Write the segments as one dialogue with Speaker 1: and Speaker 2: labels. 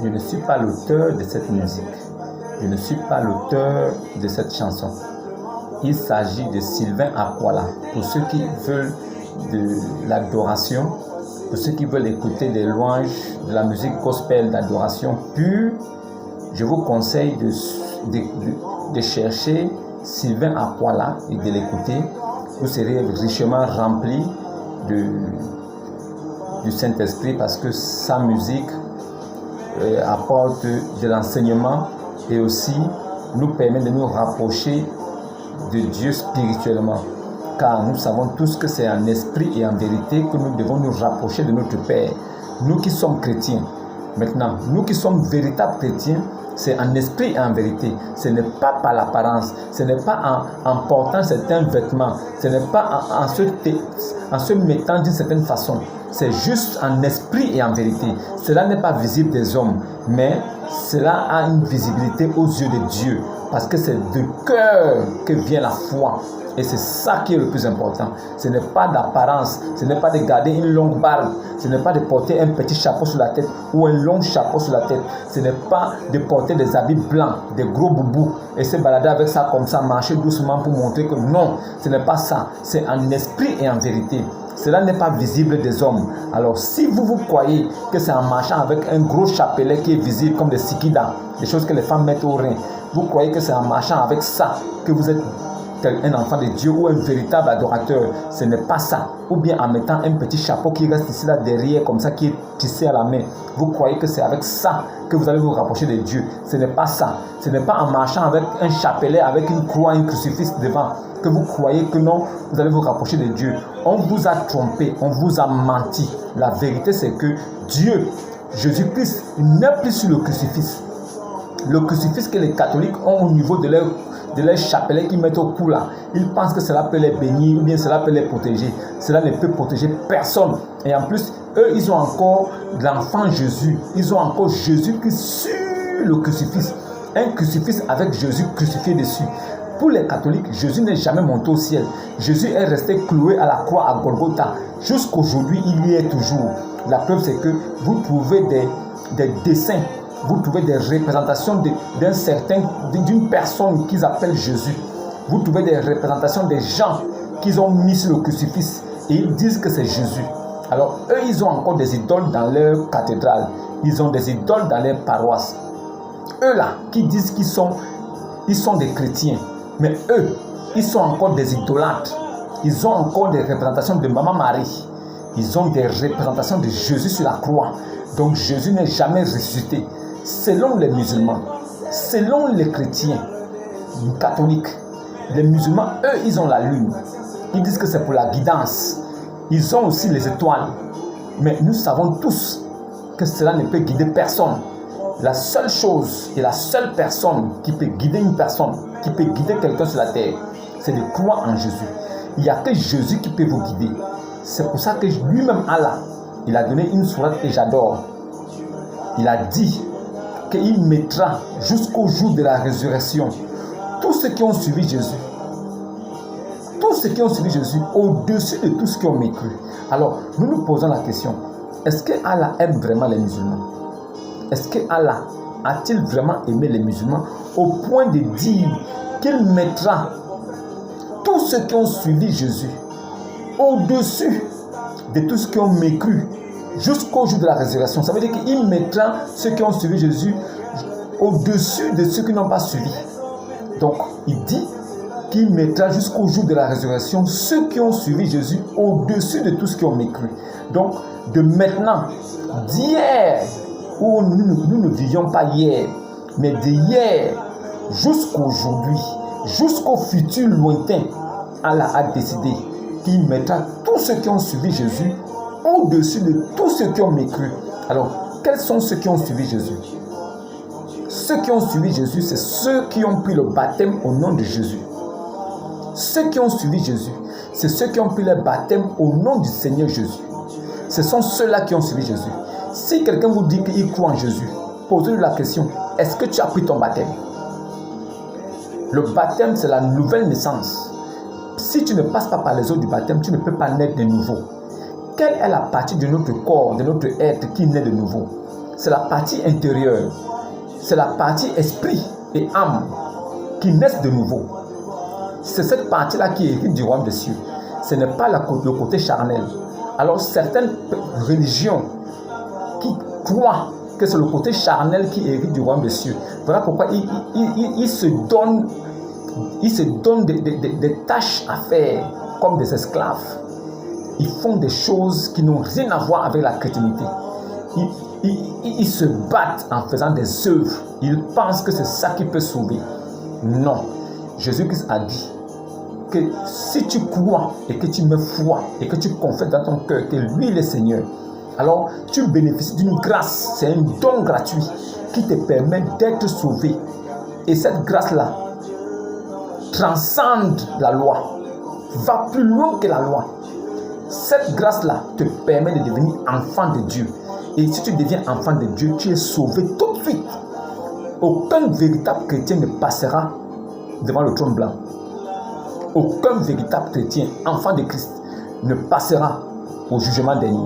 Speaker 1: je ne suis pas l'auteur de cette musique. Je ne suis pas l'auteur de cette chanson. Il s'agit de Sylvain Akwala. Pour ceux qui veulent de l'adoration, pour ceux qui veulent écouter des louanges, de la musique gospel d'adoration pure, je vous conseille de chercher Sylvain Akwala et de l'écouter. Vous serez richement rempli du Saint-Esprit parce que sa musique apporte de l'enseignement et aussi nous permet de nous rapprocher de Dieu spirituellement. Car nous savons tous que c'est en esprit et en vérité que nous devons nous rapprocher de notre Père. Nous qui sommes chrétiens. Maintenant, nous qui sommes véritables chrétiens, c'est en esprit et en vérité. Ce n'est pas par l'apparence. Ce n'est pas en portant certains vêtements. Ce n'est pas en se mettant d'une certaine façon. C'est juste en esprit et en vérité. Cela n'est pas visible des hommes, mais cela a une visibilité aux yeux de Dieu. Parce que c'est de cœur que vient la foi. Et c'est ça qui est le plus important. Ce n'est pas d'apparence, ce n'est pas de garder une longue barbe, ce n'est pas de porter un petit chapeau sur la tête ou un long chapeau sur la tête. Ce n'est pas de porter des habits blancs, des gros boubous et se balader avec ça comme ça, marcher doucement pour montrer que non, ce n'est pas ça. C'est en esprit et en vérité. Cela n'est pas visible des hommes. Alors si vous croyez que c'est en marchant avec un gros chapelet qui est visible comme des sikidas, des choses que les femmes mettent au rein, vous croyez que c'est en marchant avec ça que vous êtes un enfant de Dieu ou un véritable adorateur. Ce n'est pas ça. Ou bien en mettant un petit chapeau qui reste ici là derrière comme ça, qui est tissé à la main. Vous croyez que c'est avec ça que vous allez vous rapprocher de Dieu. Ce n'est pas ça. Ce n'est pas en marchant avec un chapelet, avec une croix, un crucifix devant que vous croyez que non, vous allez vous rapprocher de Dieu. On vous a trompé, on vous a menti. La vérité c'est que Dieu, Jésus-Christ, n'est plus sur le crucifix. Le crucifix que les catholiques ont au niveau de leur chapelet qu'ils mettent au cou là. Ils pensent que cela peut les bénir ou bien cela peut les protéger. Cela ne peut protéger personne. Et en plus, eux, ils ont encore l'enfant Jésus. Ils ont encore Jésus qui est sur le crucifix. Un crucifix avec Jésus crucifié dessus. Pour les catholiques, Jésus n'est jamais monté au ciel. Jésus est resté cloué à la croix à Golgotha. Jusqu'aujourd'hui, il y est toujours. La preuve, c'est que vous trouvez des dessins. Vous trouvez des représentations d'une personne qu'ils appellent Jésus. Vous trouvez des représentations des gens qu'ils ont mis sur le crucifix et ils disent que c'est Jésus. Alors eux, ils ont encore des idoles dans leur cathédrale. Ils ont des idoles dans leur paroisse. Eux là, qui disent qu'ils sont des chrétiens. Mais eux, ils sont encore des idolâtres. Ils ont encore des représentations de Maman Marie. Ils ont des représentations de Jésus sur la croix. Donc Jésus n'est jamais ressuscité. Selon les musulmans, selon les chrétiens, les catholiques, les musulmans, eux, ils ont la lune. Ils disent que c'est pour la guidance. Ils ont aussi les étoiles. Mais nous savons tous que cela ne peut guider personne. La seule chose et la seule personne qui peut guider une personne, qui peut guider quelqu'un sur la terre, c'est de croire en Jésus. Il n'y a que Jésus qui peut vous guider. C'est pour ça que lui-même, Allah, il a donné une sourate que j'adore. Il a dit qu'il mettra jusqu'au jour de la résurrection tous ceux qui ont suivi Jésus. Tous ceux qui ont suivi Jésus au-dessus de tous ceux qui ont mécru. Alors, nous nous posons la question, est-ce que Allah aime vraiment les musulmans? Est-ce que Allah a-t-il vraiment aimé les musulmans au point de dire qu'il mettra tous ceux qui ont suivi Jésus au-dessus de tous ceux qui ont mécru jusqu'au jour de la résurrection? Ça veut dire qu'il mettra ceux qui ont suivi Jésus au-dessus de ceux qui n'ont pas suivi. Donc, il dit qu'il mettra jusqu'au jour de la résurrection ceux qui ont suivi Jésus au-dessus de tous ceux qui ont mécru. Donc, de maintenant, d'hier, où nous ne vivions pas hier, mais d'hier jusqu'aujourd'hui, jusqu'au futur lointain, Allah a décidé qu'il mettra tous ceux qui ont suivi Jésus au-dessus de tous ceux qui ont mécru. Alors, quels sont ceux qui ont suivi Jésus? Ceux qui ont suivi Jésus, c'est ceux qui ont pris le baptême au nom de Jésus. Ceux qui ont suivi Jésus, c'est ceux qui ont pris le baptême au nom du Seigneur Jésus. Ce sont ceux-là qui ont suivi Jésus. Si quelqu'un vous dit qu'il croit en Jésus, posez-lui la question, est-ce que tu as pris ton baptême? Le baptême, c'est la nouvelle naissance. Si tu ne passes pas par les eaux du baptême, tu ne peux pas naître de nouveau. Quelle est la partie de notre corps, de notre être qui naît de nouveau? c'est la partie intérieure, c'est la partie esprit et âme qui naissent de nouveau. C'est cette partie-là qui hérite du royaume des cieux. Ce n'est pas le côté charnel. Alors certaines religions qui croient que c'est le côté charnel qui hérite du royaume des cieux. Voilà pourquoi ils se donnent des tâches à faire comme des esclaves. Ils font des choses qui n'ont rien à voir avec la chrétienté. Ils se battent en faisant des œuvres. Ils pensent que c'est ça qui peut sauver. Non. Jésus-Christ a dit que si tu crois et que tu mets foi et que tu confesses dans ton cœur que lui est le Seigneur, alors tu bénéficies d'une grâce. C'est un don gratuit qui te permet d'être sauvé. Et cette grâce-là transcende la loi, va plus loin que la loi. Cette grâce-là te permet de devenir enfant de Dieu. Et si tu deviens enfant de Dieu, tu es sauvé tout de suite. Aucun véritable chrétien ne passera devant le trône blanc. Aucun véritable chrétien, enfant de Christ, ne passera au jugement dernier.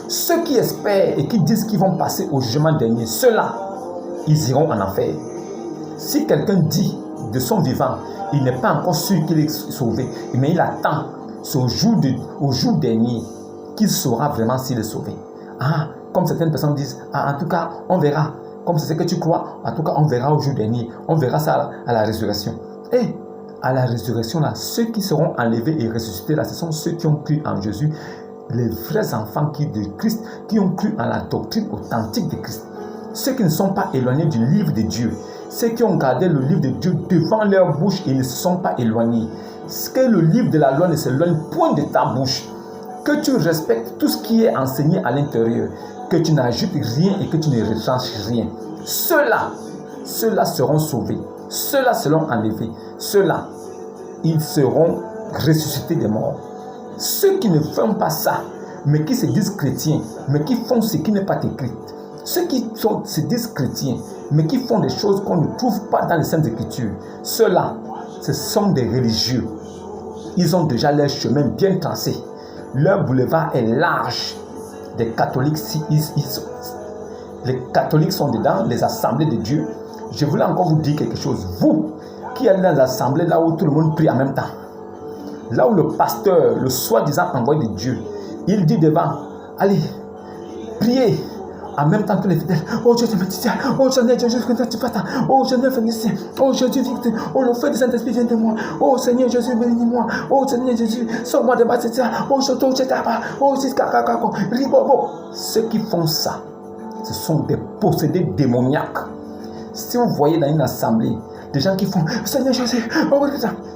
Speaker 1: Ceux qui espèrent et qui disent qu'ils vont passer au jugement dernier, ceux-là, ils iront en enfer. Si quelqu'un dit de son vivant, il n'est pas encore sûr qu'il est sauvé, mais il attend au jour dernier qu'il saura vraiment s'il est sauvé. Ah, comme certaines personnes disent, en tout cas, on verra. Comme c'est ce que tu crois, en tout cas, on verra au jour dernier. On verra ça à la résurrection. Et à la résurrection, là, ceux qui seront enlevés et ressuscités, là, ce sont ceux qui ont cru en Jésus, les vrais enfants de Christ, qui ont cru en la doctrine authentique de Christ. Ceux qui ne sont pas éloignés du livre de Dieu, ceux qui ont gardé le livre de Dieu devant leur bouche et ne se sont pas éloignés. Ce que le livre de la loi ne s'éloigne point de ta bouche. Que tu respectes tout ce qui est enseigné à l'intérieur, que tu n'ajoutes rien et que tu ne retranches rien. Ceux-là seront sauvés. Ceux-là seront enlevés. Ceux-là, ils seront ressuscités des morts. Ceux qui ne font pas ça, mais qui se disent chrétiens, mais qui font ce qui n'est pas écrit. Ceux qui se disent chrétiens, mais qui font des choses qu'on ne trouve pas dans les Saintes Écritures. Ceux-là, ce sont des religieux. Ils ont déjà leur chemin bien tracé. Leur boulevard est large. Des catholiques, les catholiques sont dedans, les assemblées de Dieu. Je voulais encore vous dire quelque chose. Vous, qui allez dans les assemblées là où tout le monde prie en même temps, là où le pasteur, le soi-disant envoyé de Dieu, il dit devant, allez, priez. En même temps que les fidèles, oh Dieu, oh Seigneur, Jésus, oh Seigneur, oh Jésus, oh le feu du Saint-Esprit vient de moi, oh Seigneur Jésus, bénis-moi, oh Seigneur Jésus, sors-moi de ma tête, oh Ribobo. Ceux qui font ça, ce sont des possédés démoniaques. Si vous voyez dans une assemblée des gens qui font Seigneur Jésus, oh,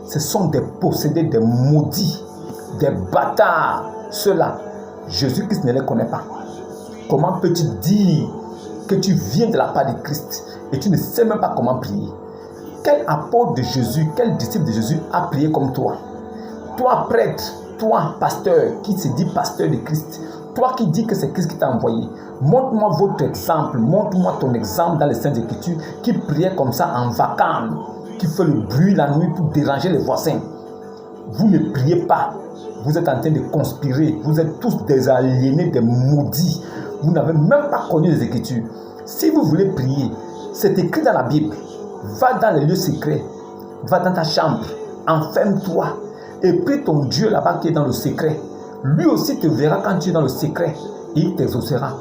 Speaker 1: ce sont des possédés, des maudits, des bâtards. Ceux-là, Jésus-Christ ne les connaît pas. Comment peux-tu dire que tu viens de la part de Christ et tu ne sais même pas comment prier? Quel apôtre de Jésus, quel disciple de Jésus a prié comme toi? Toi, prêtre, toi, pasteur, qui se dit pasteur de Christ, toi qui dis que c'est Christ qui t'a envoyé, montre-moi votre exemple, montre-moi ton exemple dans les Saintes Écritures qui priait comme ça en vacances, qui fait le bruit la nuit pour déranger les voisins. Vous ne priez pas, vous êtes en train de conspirer, vous êtes tous des aliénés, des maudits. Vous n'avez même pas connu les Écritures. Si vous voulez prier, c'est écrit dans la Bible. Va dans les lieux secrets. Va dans ta chambre. Enferme-toi. Et prie ton Dieu là-bas qui est dans le secret. Lui aussi te verra quand tu es dans le secret. Et il t'exaucera.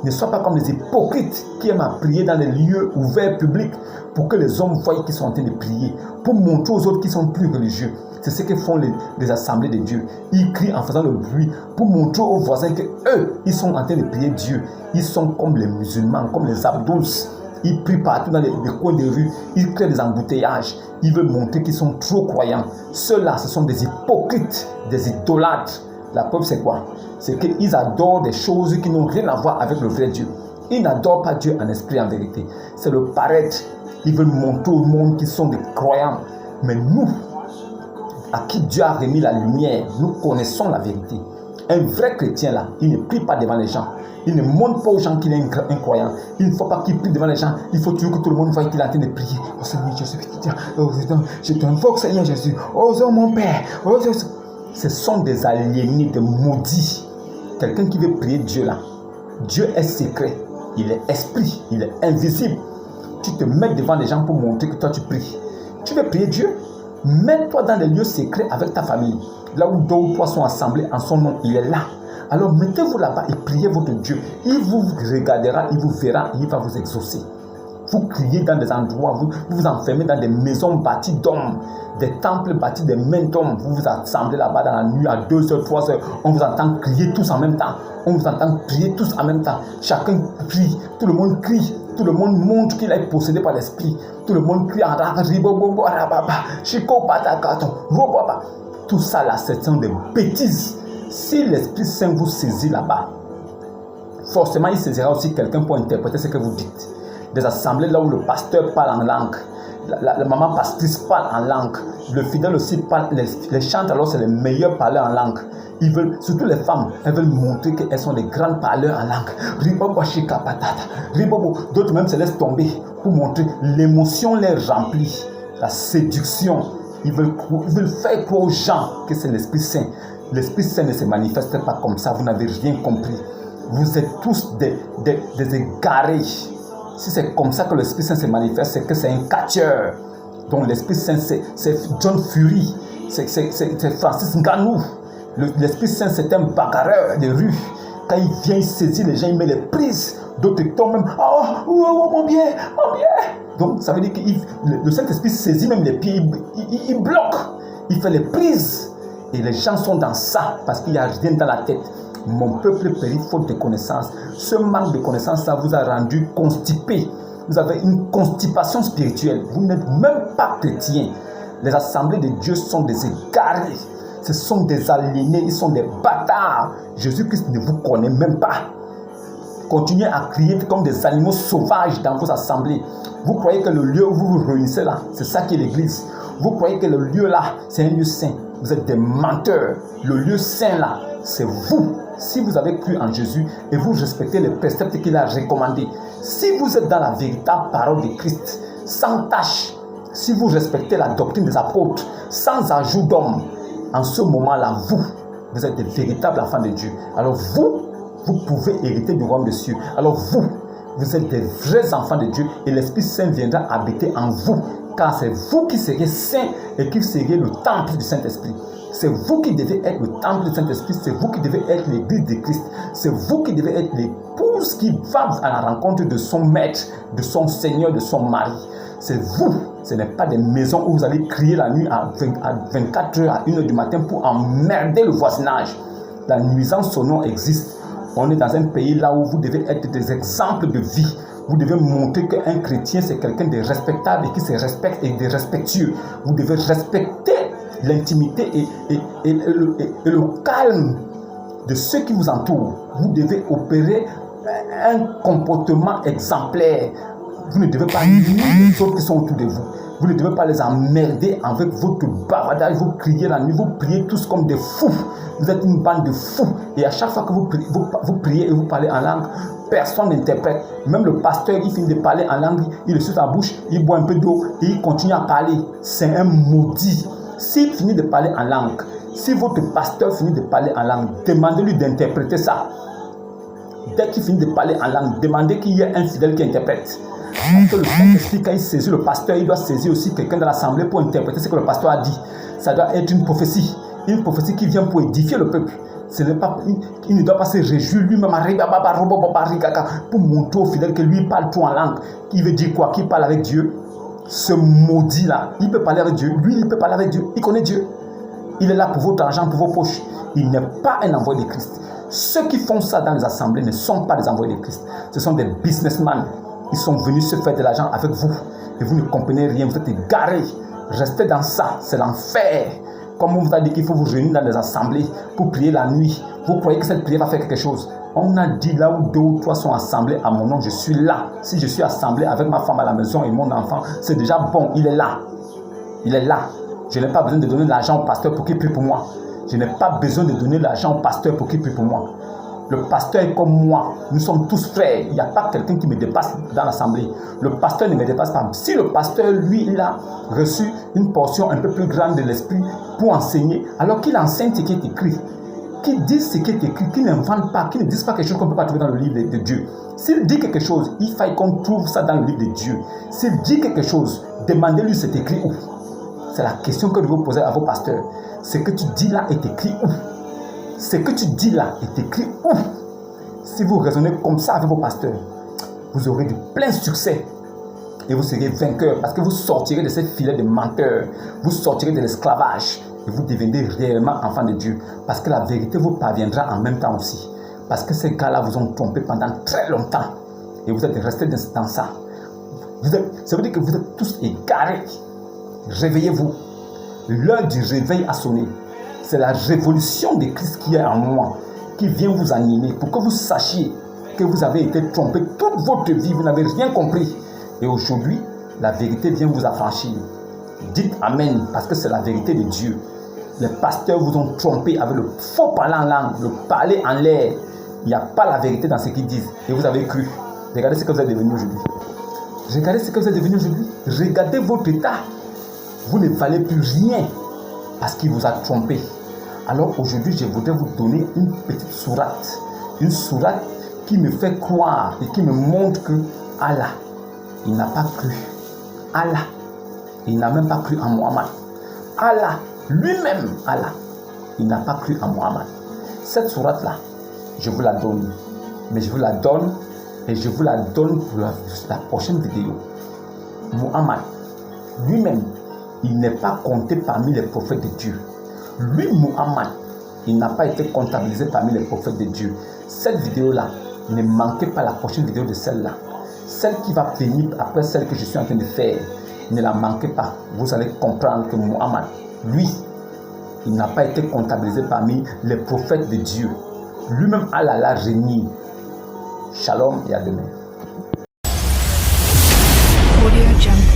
Speaker 1: Ne sois pas comme les hypocrites qui aiment à prier dans les lieux ouverts publics pour que les hommes voient qu'ils sont en train de prier. Pour montrer aux autres qui sont plus religieux. C'est ce que font les assemblées de Dieu. Ils crient en faisant le bruit pour montrer aux voisins qu'eux, ils sont en train de prier Dieu. Ils sont comme les musulmans, comme les abdouls. Ils prient partout dans les coins des rues. Ils créent des embouteillages. Ils veulent montrer qu'ils sont trop croyants. Ceux-là, ce sont des hypocrites, des idolâtres. La preuve, c'est quoi? C'est qu'ils adorent des choses qui n'ont rien à voir avec le vrai Dieu. Ils n'adorent pas Dieu en esprit, en vérité. C'est le paraître. Ils veulent montrer au monde qu'ils sont des croyants. Mais nous, à qui Dieu a remis la lumière, nous connaissons la vérité. Un vrai chrétien là, il ne prie pas devant les gens. Il ne montre pas aux gens qu'il est un croyant. Il ne faut pas qu'il prie devant les gens. Il faut toujours que tout le monde voie qu'il est en train de prier. Oh Seigneur Jésus, je t'invoque Seigneur Jésus. Oh mon Père. Oh, ce sont des aliénés, des maudits. Quelqu'un qui veut prier Dieu là, Dieu est secret. il est esprit, il est invisible. Tu te mets devant les gens pour montrer que toi tu pries. Tu veux prier Dieu? Mets-toi dans les lieux secrets avec ta famille. Là où 2 ou 3 sont assemblés en son nom, il est là. Alors mettez-vous là-bas et priez votre Dieu. Il vous regardera, il vous verra, il va vous exaucer. Vous criez dans des endroits, vous vous enfermez dans des maisons bâties d'hommes, des temples bâtis des mains d'hommes. Vous vous assemblez là-bas dans la nuit à 2h, 3h. On vous entend crier tous en même temps. On vous entend prier tous en même temps. Chacun crie, tout le monde crie. Tout le monde montre qu'il est possédé par l'esprit. Tout le monde crie en tout ça là, ce sont des bêtises. Si l'Esprit Saint vous saisit là-bas, forcément il saisira aussi quelqu'un pour interpréter ce que vous dites. Des assemblées là où le pasteur parle en langue, la maman pastrice parle en langue, le fidèle aussi parle, les chantres alors c'est les meilleurs parleurs en langue. Ils veulent, surtout les femmes, elles veulent montrer qu'elles sont des grandes parleurs en langue. D'autres même se laissent tomber pour montrer l'émotion les remplit, la séduction. Ils veulent faire croire aux gens que c'est l'Esprit Saint. L'Esprit Saint ne se manifeste pas comme ça, vous n'avez rien compris. Vous êtes tous des égarés. Si c'est comme ça que l'Esprit Saint se manifeste, c'est que c'est un catcheur. Donc l'Esprit Saint, c'est John Fury, c'est Francis Ngannou. L'Esprit Saint, c'est un bagarreur de rue. Quand il vient, il saisit les gens, il met les prises. D'autres tombent même. Oh, mon bien, mon bien. Donc, ça veut dire que le Saint-Esprit saisit même les pieds, il bloque. Il fait les prises. Et les gens sont dans ça parce qu'il n'y a rien dans la tête. Mon peuple périt faute de connaissances. Ce manque de connaissances, ça vous a rendu constipé. Vous avez une constipation spirituelle. Vous n'êtes même pas chrétien. Les assemblées de Dieu sont des égarés. Ce sont des aliénés, ils sont des bâtards. Jésus-Christ ne vous connaît même pas. Continuez à crier comme des animaux sauvages dans vos assemblées. Vous croyez que le lieu où vous vous réunissez là, c'est ça qui est l'église. Vous croyez que le lieu là, c'est un lieu saint. Vous êtes des menteurs. Le lieu saint là, c'est vous. Si vous avez cru en Jésus et vous respectez les préceptes qu'il a recommandés, si vous êtes dans la véritable parole de Christ, sans tâche, si vous respectez la doctrine des apôtres, sans ajout d'homme, en ce moment-là, vous êtes des véritables enfants de Dieu. Alors vous pouvez hériter du royaume des cieux. Alors vous êtes des vrais enfants de Dieu et l'Esprit Saint viendra habiter en vous. Car c'est vous qui serez saints et qui serez le temple du Saint-Esprit. C'est vous qui devez être le temple du Saint-Esprit. C'est vous qui devez être l'église de Christ. C'est vous qui devez être l'épouse qui va à la rencontre de son maître, de son Seigneur, de son mari. C'est vous. Ce n'est pas des maisons où vous allez crier la nuit à 24h, à 1h du matin pour emmerder le voisinage. La nuisance sonore existe. On est dans un pays là où vous devez être des exemples de vie. Vous devez montrer qu'un chrétien, c'est quelqu'un de respectable et qui se respecte et de respectueux. Vous devez respecter l'intimité et le calme de ceux qui vous entourent. Vous devez opérer un comportement exemplaire. Vous ne devez pas nuire les autres qui sont autour de vous. Vous ne devez pas les emmerder avec votre bavardage. Vous criez la nuit, vous priez tous comme des fous. Vous êtes une bande de fous. Et à chaque fois que vous priez et vous parlez en langue, personne n'interprète. Même le pasteur, il finit de parler en langue, il le suce sa bouche, il boit un peu d'eau et il continue à parler. C'est un maudit. S'il finit de parler en langue, si votre pasteur finit de parler en langue, demandez-lui d'interpréter ça. Dès qu'il finit de parler en langue, demandez qu'il y ait un fidèle qui interprète. Parce que le Saint-Esprit, quand il saisit le pasteur, il doit saisir aussi quelqu'un dans l'assemblée pour interpréter ce que le pasteur a dit. Ça doit être une prophétie qui vient pour édifier le peuple. Il ne doit pas se réjouir lui-même pour montrer aux fidèles que lui parle tout en langue. Qui veut dire quoi? Qu'il parle avec Dieu. Ce maudit-là, il peut parler avec Dieu. Lui, il peut parler avec Dieu. Il connaît Dieu. Il est là pour votre argent, pour vos poches. Il n'est pas un envoyé de Christ. Ceux qui font ça dans les assemblées ne sont pas des envoyés de Christ. Ce sont des businessmen. Ils sont venus se faire de l'argent avec vous. Et vous ne comprenez rien. Vous êtes égarés. Restez dans ça. C'est l'enfer. Comme on vous a dit qu'il faut vous réunir dans des assemblées pour prier la nuit. Vous croyez que cette prière va faire quelque chose? On a dit là où 2 ou 3 sont assemblés à mon nom, je suis là. Si je suis assemblé avec ma femme à la maison et mon enfant, c'est déjà bon. Il est là. Il est là. Je n'ai pas besoin de donner de l'argent au pasteur pour qu'il prie pour moi. Je n'ai pas besoin de donner de l'argent au pasteur pour qu'il prie pour moi. Le pasteur est comme moi. Nous sommes tous frères. Il n'y a pas quelqu'un qui me dépasse dans l'assemblée. Le pasteur ne me dépasse pas. Si le pasteur, lui, il a reçu une portion un peu plus grande de l'esprit pour enseigner, alors qu'il enseigne ce qui est écrit. qui disent ce qui est écrit, qui n'inventent pas, qui ne disent pas quelque chose qu'on ne peut pas trouver dans le livre de Dieu. S'il dit quelque chose, il faut qu'on trouve ça dans le livre de Dieu. S'il dit quelque chose, demandez-lui c'est écrit où. C'est la question que vous posez à vos pasteurs. Ce que tu dis là est écrit où? Ce que tu dis là est écrit où? Si vous raisonnez comme ça avec vos pasteurs, vous aurez du plein succès et vous serez vainqueur parce que vous sortirez de ces filets de menteurs, vous sortirez de l'esclavage et vous deviendrez réellement enfant de Dieu parce que la vérité vous parviendra en même temps aussi. Parce que ces gars-là vous ont trompé pendant très longtemps et vous êtes restés dans ça. Ça veut dire que vous êtes tous égarés. Réveillez-vous. L'heure du réveil a sonné. C'est la révolution de Christ qui est en moi, qui vient vous animer pour que vous sachiez que vous avez été trompé toute votre vie, vous n'avez rien compris. Et aujourd'hui, la vérité vient vous affranchir. Dites Amen, parce que c'est la vérité de Dieu. Les pasteurs vous ont trompé avec le faux parler en langue, le parler en l'air. Il n'y a pas la vérité dans ce qu'ils disent. Et vous avez cru. Regardez ce que vous êtes devenu aujourd'hui. Regardez ce que vous êtes devenu aujourd'hui. Regardez votre état. Vous ne valez plus rien parce qu'il vous a trompé. Alors aujourd'hui, je voudrais vous donner une petite sourate. Une sourate qui me fait croire et qui me montre que Allah, il n'a pas cru. Allah, il n'a même pas cru en Mohammed. Allah, lui-même, Allah, il n'a pas cru en Mohammed. Cette sourate-là, je vous la donne. Mais je vous la donne et je vous la donne pour la prochaine vidéo. Mohammed, lui-même, il n'est pas compté parmi les prophètes de Dieu. Lui, Mohammed, il n'a pas été comptabilisé parmi les prophètes de Dieu. Cette vidéo-là, ne manquez pas la prochaine vidéo de celle-là. Celle qui va venir après celle que je suis en train de faire, ne la manquez pas. Vous allez comprendre que Mohammed, lui, il n'a pas été comptabilisé parmi les prophètes de Dieu. Lui-même, Allah l'a régné. Shalom et à demain.
Speaker 2: Audio Jungle.